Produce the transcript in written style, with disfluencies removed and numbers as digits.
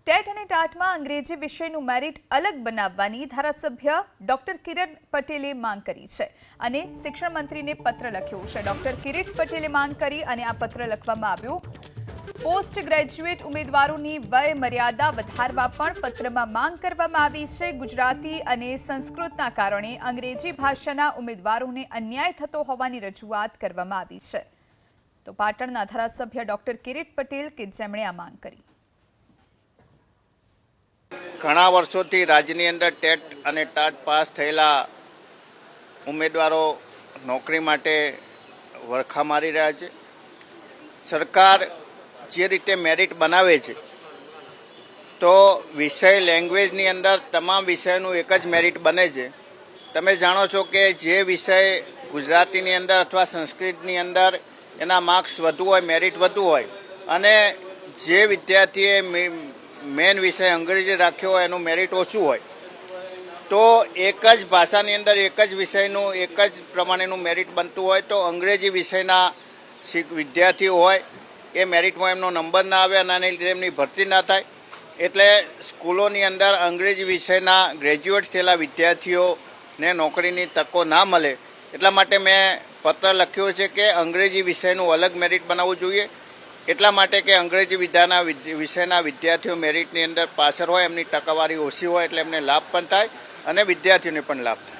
TET અને ટાટમાં અંગ્રેજી વિષયનું મેરિટ અલગ બનાવવાની ધારાસભ્ય ડોક્ટર કિરણ પટેલે માંગ કરી છે અને શિક્ષણ મંત્રીને પત્ર લખ્યો છે। ડોક્ટર કિરીટ પટેલે માંગ કરી અને આ પત્ર લખવામાં આવ્યો। પોસ્ટ ગ્રેજ્યુએટ ઉમેદવારોની વય મર્યાદા વધારવા પણ પત્રમાં માંગ કરવામાં આવી છે। ગુજરાતી અને સંસ્કૃતના કારણે અંગ્રેજી ભાષાના ઉમેદવારોને અન્યાય થતો હોવાની રજૂઆત કરવામાં આવી છે। તો પાટણના ધારાસભ્ય ડોક્ટર કિરીટ પટેલ કે જેમણે આ માંગ કરી। ઘણા વર્ષોથી રાજ્યની અંદર ટેટ અને ટાટ પાસ થયેલા ઉમેદવારો નોકરી માટે વરખા મારી રહ્યા છે। સરકાર જે રીતે મેરિટ બનાવે છે તો વિષય લેંગ્વેજની અંદર તમામ વિષયનું એક જ મેરિટ બને છે। તમે જાણો છો કે જે વિષય ગુજરાતીની અંદર અથવા સંસ્કૃતની અંદર એના માર્ક્સ વધુ હોય, મેરિટ વધુ હોય અને જે વિદ્યાર્થીએ મેન વિષય અંગ્રેજી રાખ્યો હોય એનું મેરિટ ઓછું હોય તો એક જ ભાષાની અંદર એક જ વિષયનું એક જ પ્રમાણેનું મેરિટ બનતું હોય તો અંગ્રેજી વિષયના વિદ્યાર્થીઓ હોય એ મેરિટમાં એમનો નંબર ના આવે અને આને લીધે એમની ભરતી ના થાય। એટલે સ્કૂલોની અંદર અંગ્રેજી વિષયના ગ્રેજ્યુએટ થયેલા વિદ્યાર્થીઓને નોકરીની તકો ના મળે એટલા માટે મેં પત્ર લખ્યો છે કે અંગ્રેજી વિષયનું અલગ મેરિટ બનાવવું જોઈએ। એટલા માટે કે અંગ્રેજી વિષયના વિદ્યાર્થીઓ મેરિટની અંદર પાછળ હોય, એમની ટકાવારી ઓછી હોય એટલે એમને લાભ પણ થાય અને વિદ્યાર્થીઓને પણ લાભ થાય।